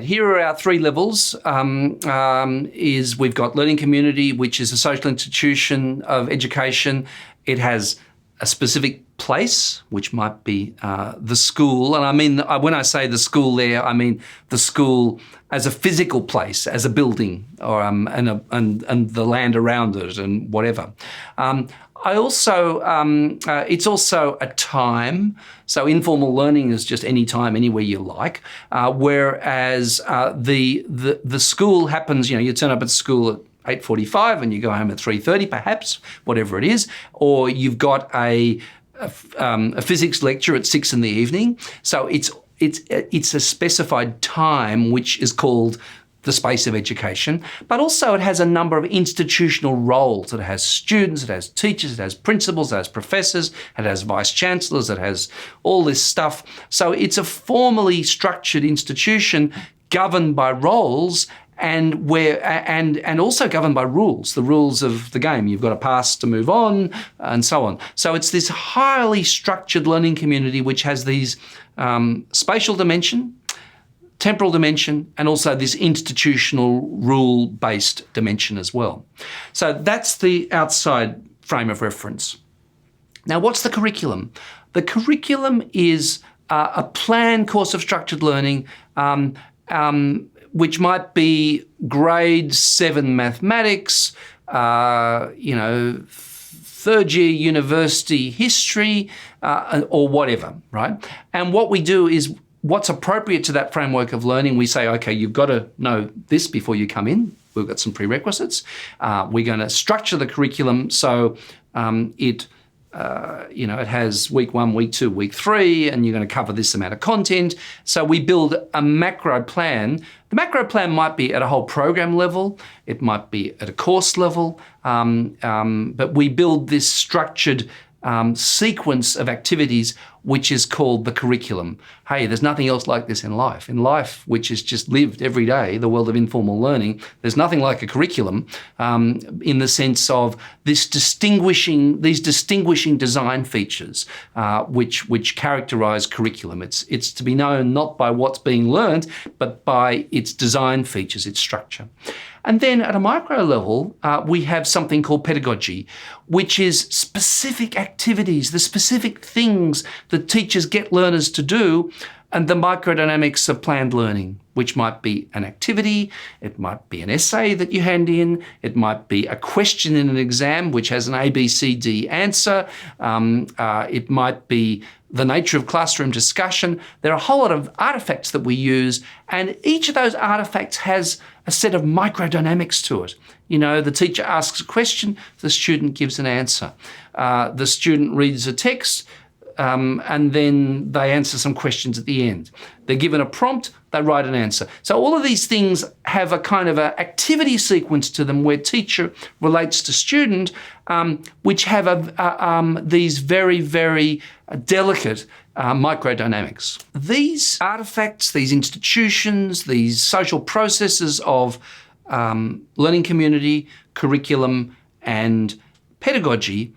here are our three levels. Is we've got learning community, which is a social institution of education. It has a specific place, which might be the school. And I mean, when I say the school there, I mean the school as a physical place, as a building, or and the land around it and whatever. I also, it's also a time. So informal learning is just any time, anywhere you like. Whereas the school happens, you turn up at school at 8:45 and you go home at 3:30, perhaps, whatever it is, or you've got a physics lecture at 6 in the evening. So it's a specified time which is called the space of education, but also it has a number of institutional roles. It has students, it has teachers, it has principals, it has professors, it has vice chancellors, it has all this stuff. So it's a formally structured institution governed by roles and also governed by rules, the rules of the game. You've got to pass to move on and so on. So it's this highly structured learning community which has these spatial dimension, temporal dimension, and also this institutional rule-based dimension as well. So that's the outside frame of reference. Now, what's the curriculum? The curriculum is a planned course of structured learning, which might be grade 7 mathematics, third year university history, or whatever, right? And what we do is what's appropriate to that framework of learning. We say, okay, you've got to know this before you come in. We've got some prerequisites. We're going to structure the curriculum so it has week 1, week 2, week 3, and you're going to cover this amount of content. So we build a macro plan. The macro plan might be at a whole program level. It might be at a course level. But we build this structured sequence of activities which is called the curriculum. Hey, there's nothing else like this in life. In life, which is just lived every day, the world of informal learning, there's nothing like a curriculum in the sense of these distinguishing design features which characterise curriculum. It's to be known not by what's being learned, but by its design features, its structure. And then at a micro level, we have something called pedagogy, which is specific activities, the specific things that teachers get learners to do, and the microdynamics of planned learning, which might be an activity, it might be an essay that you hand in, it might be a question in an exam which has an A, B, C, D answer, it might be the nature of classroom discussion. There are a whole lot of artefacts that we use, and each of those artefacts has a set of microdynamics to it. The teacher asks a question, the student gives an answer. The student reads a text, and then they answer some questions at the end. They're given a prompt, they write an answer. So all of these things have a kind of an activity sequence to them where teacher relates to student, which have these very, very delicate microdynamics. These artefacts, these institutions, these social processes of learning community, curriculum, and pedagogy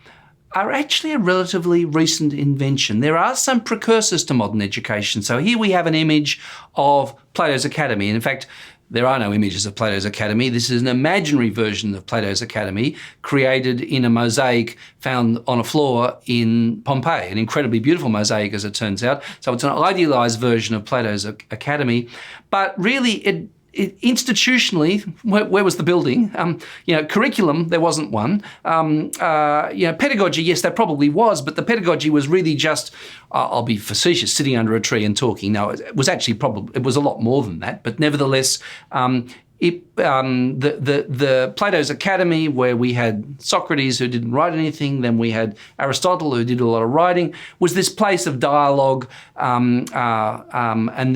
are actually a relatively recent invention. There are some precursors to modern education. So here we have an image of Plato's Academy. And in fact, there are no images of Plato's Academy. This is an imaginary version of Plato's Academy created in a mosaic found on a floor in Pompeii, an incredibly beautiful mosaic as it turns out. So it's an idealised version of Plato's Academy. But really, institutionally, where was the building? Curriculum, there wasn't one. Pedagogy, yes, there probably was, but the pedagogy was really just, I'll be facetious, sitting under a tree and talking. No, it was actually it was a lot more than that, but nevertheless, the Plato's Academy, where we had Socrates who didn't write anything, then we had Aristotle who did a lot of writing, was this place of dialogue and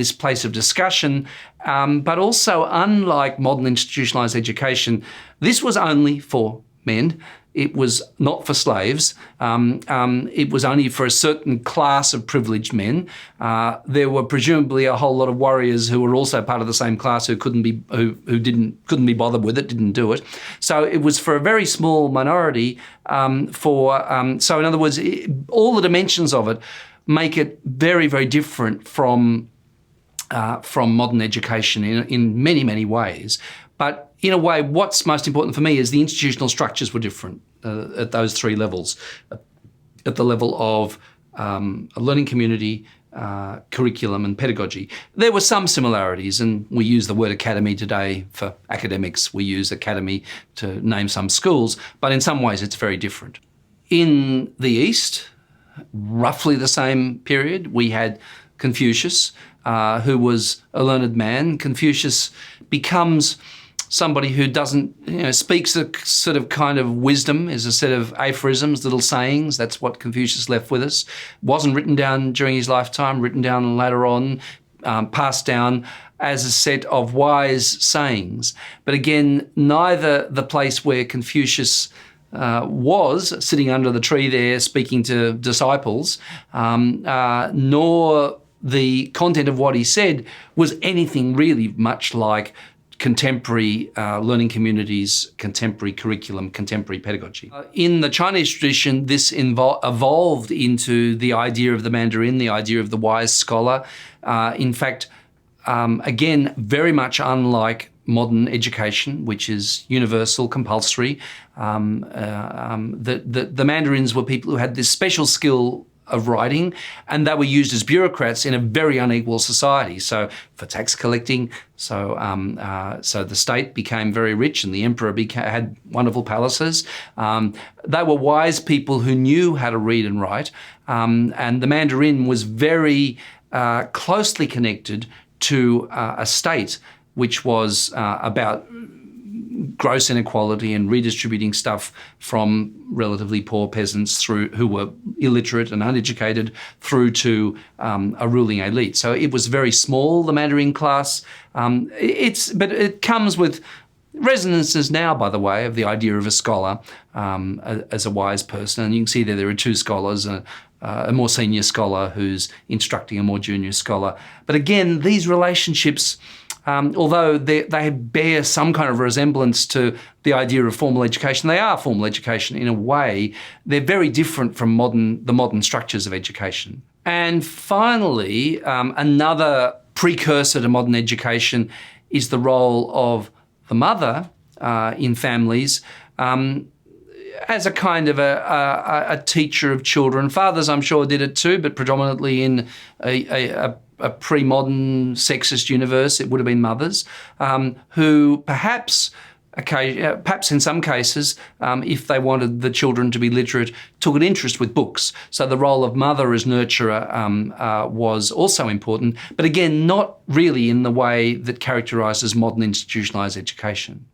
this place of discussion. But also, unlike modern institutionalised education, this was only for men. It was not for slaves. It was only for a certain class of privileged men. There were presumably a whole lot of warriors who were also part of the same class who couldn't be bothered with it, didn't do it. So it was for a very small minority. So in other words, all the dimensions of it make it very, very different from from modern education in many, many ways. But in a way, what's most important for me is the institutional structures were different at those three levels. At the level of a learning community, curriculum and pedagogy. There were some similarities, and we use the word academy today for academics. We use academy to name some schools, but in some ways it's very different. In the East, roughly the same period, we had Confucius, who was a learned man. Confucius becomes somebody who doesn't, speaks a sort of kind of wisdom, is a set of aphorisms, little sayings. That's what Confucius left with us. Wasn't written down during his lifetime, written down later on, passed down as a set of wise sayings. But again, neither the place where Confucius was sitting under the tree there speaking to disciples, nor the content of what he said was anything really much like contemporary learning communities, contemporary curriculum, contemporary pedagogy. In the Chinese tradition, this evolved into the idea of the Mandarin, the idea of the wise scholar. In fact, again, very much unlike modern education, which is universal, compulsory. The Mandarins were people who had this special skill of writing, and they were used as bureaucrats in a very unequal society. So for tax collecting, so the state became very rich, and the emperor had wonderful palaces. They were wise people who knew how to read and write, and the Mandarin was very closely connected to a state which was about gross inequality and redistributing stuff from relatively poor peasants who were illiterate and uneducated through to a ruling elite. So it was very small, the Mandarin class. But it comes with resonances now, by the way, of the idea of a scholar as a wise person. And you can see there are two scholars, a more senior scholar who's instructing a more junior scholar. But again, these relationships, although they bear some kind of resemblance to the idea of formal education, they are formal education in a way. They're very different from the modern structures of education. And finally, another precursor to modern education is the role of the mother in families as a kind of a teacher of children. Fathers, I'm sure, did it too, but predominantly in a pre-modern sexist universe, it would have been mothers who perhaps in some cases, if they wanted the children to be literate, took an interest with books. So the role of mother as nurturer was also important, but again, not really in the way that characterises modern institutionalised education.